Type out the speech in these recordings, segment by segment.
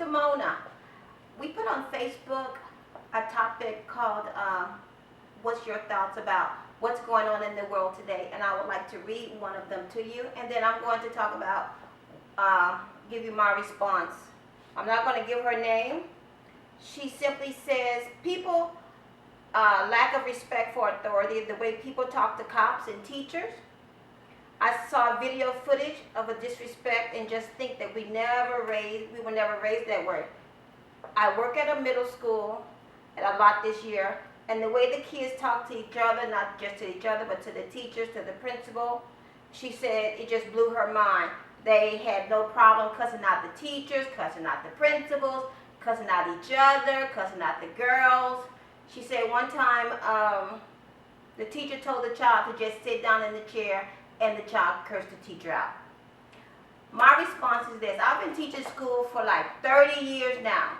to Mona. We put on Facebook a topic called what's your thoughts about what's going on in the world today, and I would like to read one of them to you, and then I'm going to talk about, give you my response. I'm not going to give her name. She simply says, people, lack of respect for authority, the way people talk to cops and teachers. I saw video footage of a disrespect and just think that we were never raised that way. I work at a middle school and a lot this year, and the way the kids talk to each other, not just to each other, but to the teachers, to the principal, she said it just blew her mind. They had no problem cussing out the teachers, cussing out the principals, cussing out each other, cussing out the girls. She said one time the teacher told the child to just sit down in the chair, and the child cursed the teacher out. My response is this. I've been teaching school for like 30 years now.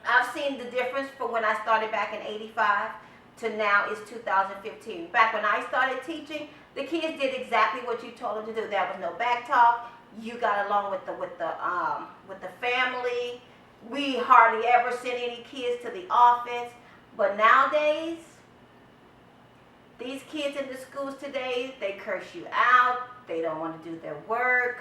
I've seen the difference from when I started back in '85 to now is 2015. Back when I started teaching, the kids did exactly what you told them to do. There was no back talk. You got along with the family. We hardly ever sent any kids to the office. But nowadays, these kids in the schools today, they curse you out. They don't want to do their work.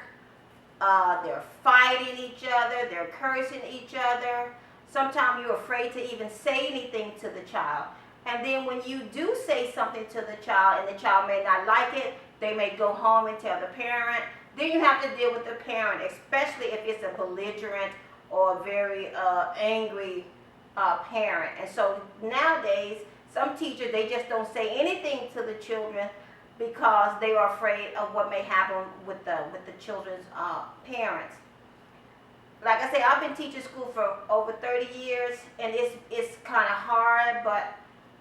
They're fighting each other. They're cursing each other. Sometimes you're afraid to even say anything to the child. And then when you do say something to the child and the child may not like it, they may go home and tell the parent. Then you have to deal with the parent, especially if it's a belligerent or very angry parent. And so nowadays, some teachers, they just don't say anything to the children because they are afraid of what may happen with the children's parents. Like I say, I've been teaching school for over 30 years, and it's kind of hard, but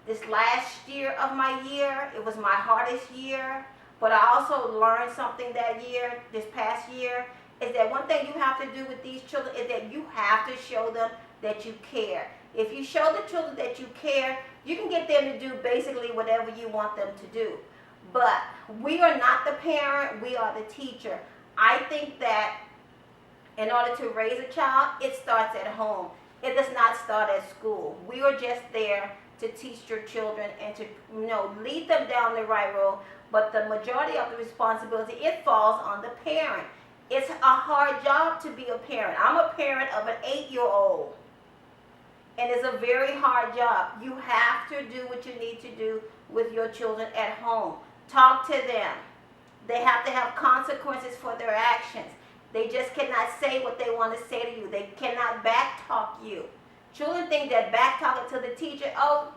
this last year of my year, it was my hardest year. But I also learned something that year, this past year, is that one thing you have to do with these children is that you have to show them that you care. If you show the children that you care, you can get them to do basically whatever you want them to do. But we are not the parent, we are the teacher. I think that in order to raise a child, it starts at home. It does not start at school. We are just there to teach your children and to lead them down the right road. But the majority of the responsibility, it falls on the parent. It's a hard job to be a parent. I'm a parent of an 8-year-old. And it's a very hard job. You have to do what you need to do with your children at home. Talk to them. They have to have consequences for their actions. They just cannot say what they want to say to you. They cannot back talk you. Children think that back talking to the teacher, oh,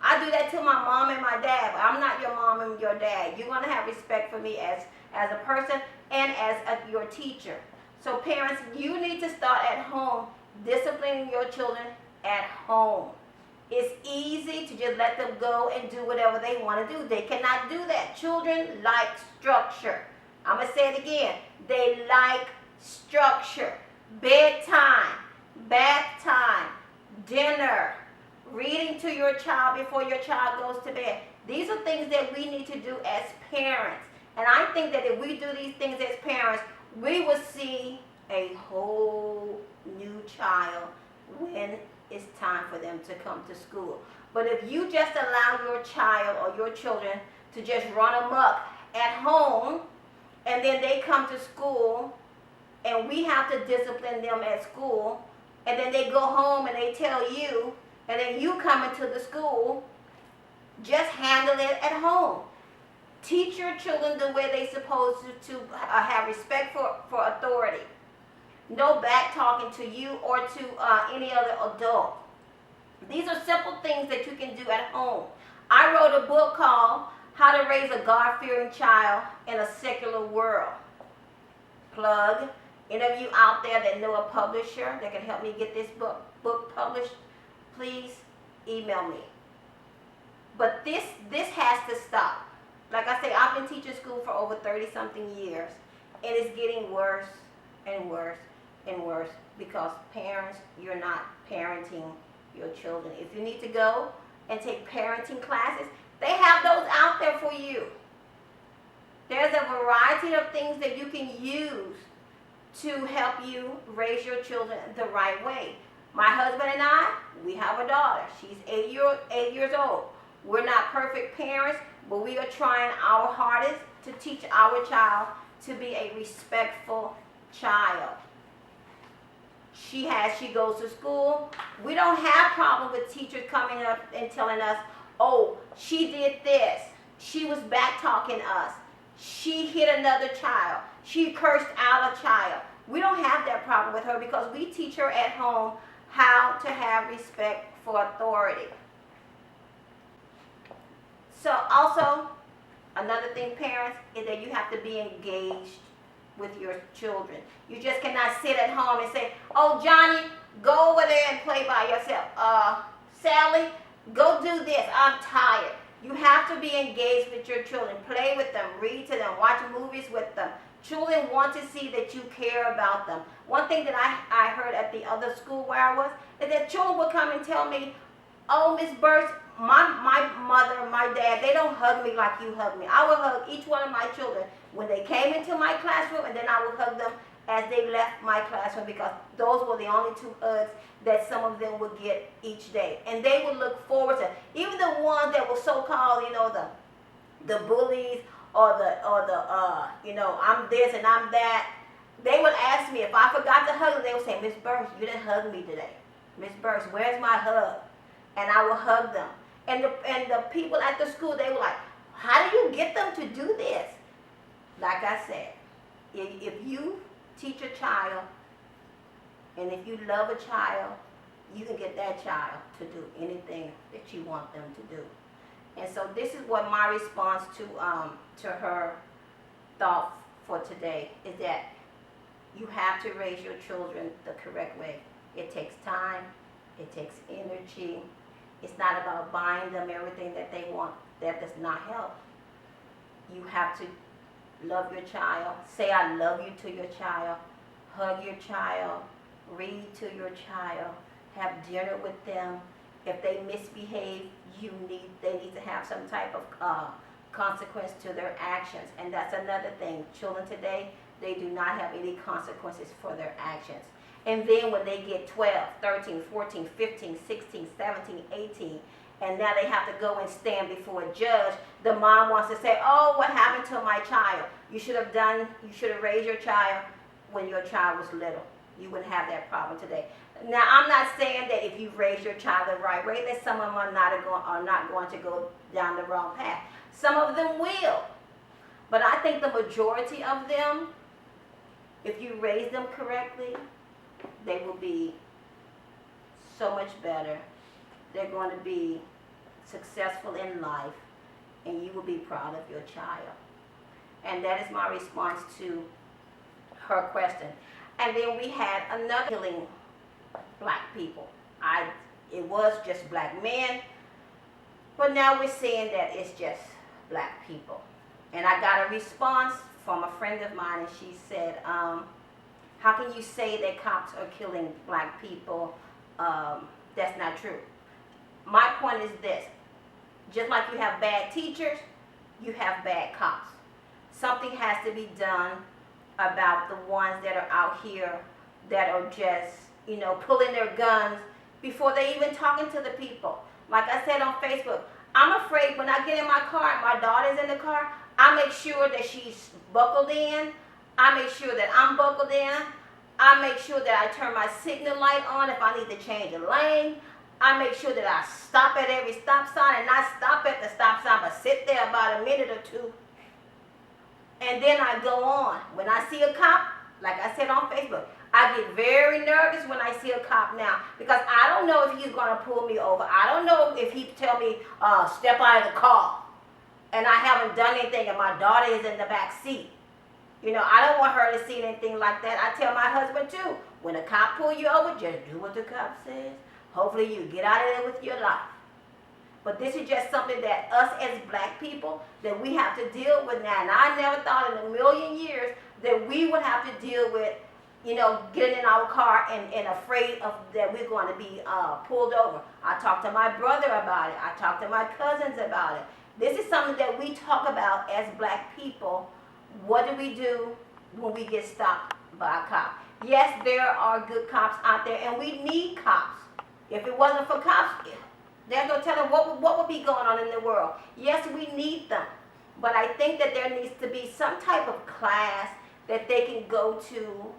I do that to my mom and my dad, but I'm not your mom and your dad. You're going to have respect for me as a person and as your teacher. So parents, you need to start at home, disciplining your children at home. It's easy to just let them go and do whatever they want to do. They cannot do that. Children like structure. I'm going to say it again. They like structure. Bedtime, bath time, dinner, reading to your child before your child goes to bed. These are things that we need to do as parents. And I think that if we do these things as parents, we will see a whole new child when it's time for them to come to school. But if you just allow your child or your children to just run amok at home, and then they come to school, and we have to discipline them at school, and then they go home and they tell you, and then you come into the school, just handle it at home. Teach your children the way they're supposed to have respect for authority. No back talking to you or to any other adult. These are simple things that you can do at home. I wrote a book called How to Raise a God-Fearing Child in a Secular World. Plug. Any of you out there that know a publisher that can help me get this book published, please email me. But this has to stop. Like I say, I've been teaching school for over 30-something years, and it's getting worse and worse and worse because parents, you're not parenting your children. If you need to go and take parenting classes, they have those out there for you. There's a variety of things that you can use to help you raise your children the right way. My husband and I, we have a daughter. She's 8 years old. We're not perfect parents, but we are trying our hardest to teach our child to be a respectful child. She goes to school. We don't have problem with teachers coming up and telling us, oh, she did this. She was back talking us. She hit another child. She cursed out a child. We don't have that problem with her because we teach her at home how to have respect for authority. So also, another thing, parents, is that you have to be engaged with your children. You just cannot sit at home and say, oh, Johnny, go over there and play by yourself. Sally, go do this. I'm tired. You have to be engaged with your children. Play with them, read to them, watch movies with them. Children want to see that you care about them. One thing that I heard at the other school where I was is that children would come and tell me, oh, Miss Burst, my mother, my dad, they don't hug me like you hug me. I would hug each one of my children when they came into my classroom, and then I would hug them as they left my classroom, because those were the only 2 hugs that some of them would get each day. And they would look forward to, even the ones that were so-called, the bullies or the I'm this and I'm that. They would ask me if I forgot to hug them. They would say, Miss Burst, you didn't hug me today. Miss Burst, where's my hug? And I would hug them. And the people at the school, they were like, how do you get them to do this? Like I said, if you teach a child, and if you love a child, you can get that child to do anything that you want them to do. And so this is what my response to her thought for today is that you have to raise your children the correct way. It takes time. It takes energy. It's not about buying them everything that they want. That does not help. You have to love your child. Say I love you to your child. Hug your child. Read to your child. Have dinner with them. If they misbehave, they need to have some type of consequence to their actions. And that's another thing. Children today, they do not have any consequences for their actions. And then when they get 12, 13, 14, 15, 16, 17, 18, and now they have to go and stand before a judge, the mom wants to say, oh, what happened to my child? You should have raised your child when your child was little. You wouldn't have that problem today. Now, I'm not saying that if you raise your child the right way, that some of them are not going to go down the wrong path. Some of them will. But I think the majority of them, if you raise them correctly, they will be so much better. They're going to be successful in life, and you will be proud of your child. And that is my response to her question. And then we had another killing black people. It was just black men, but now we're saying that it's just black people. And I got a response from a friend of mine, and she said, how can you say that cops are killing black people? That's not true. My point is this. Just like you have bad teachers, you have bad cops. Something has to be done about the ones that are out here that are just, pulling their guns before they even talking to the people. Like I said on Facebook, I'm afraid when I get in my car and my daughter's in the car, I make sure that she's buckled in. I make sure that I'm buckled in. I make sure that I turn my signal light on if I need to change a lane. I make sure that I stop at every stop sign and not stop at the stop sign, but sit there about a minute or two. And then I go on. When I see a cop, like I said on Facebook, I get very nervous when I see a cop now, because I don't know if he's going to pull me over. I don't know if he tell me, step out of the car, and I haven't done anything and my daughter is in the back seat. I don't want her to see anything like that. I tell my husband too, when a cop pull you over, just do what the cop says. Hopefully you get out of there with your life. But this is just something that us as black people, that we have to deal with now. And I never thought in a million years that we would have to deal with, getting in our car and afraid of that we're going to be pulled over. I talked to my brother about it. I talked to my cousins about it. This is something that we talk about as black people. What do we do when we get stopped by a cop. Yes, there are good cops out there, and we need cops. If it wasn't for cops, there's no telling what would be going on in the world. Yes, we need them, but I think that there needs to be some type of class that they can go to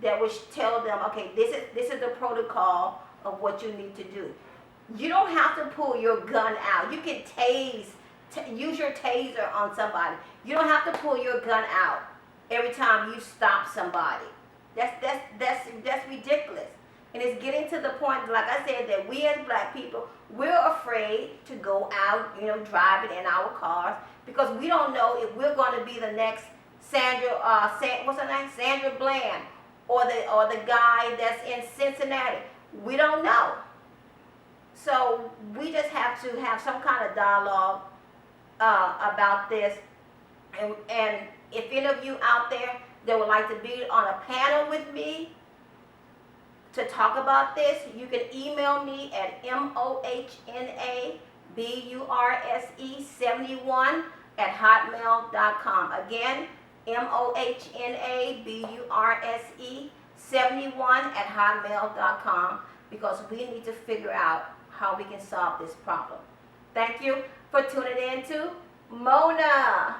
that would tell them, okay, this is the protocol of what you need to do. You don't have to pull your gun out. You can use your taser on somebody. You don't have to pull your gun out every time you stop somebody. That's ridiculous. And it's getting to the point, like I said, that we as black people, we're afraid to go out, driving in our cars because we don't know if we're going to be the next what's her name? Sandra Bland, or the guy that's in Cincinnati. We don't know. So we just have to have some kind of dialogue about this. And if any of you out there that would like to be on a panel with me to talk about this, you can email me at MohnaBurse71@hotmail.com. Again, MohnaBurse71@hotmail.com, because we need to figure out how we can solve this problem. Thank you for tuning in to Mona.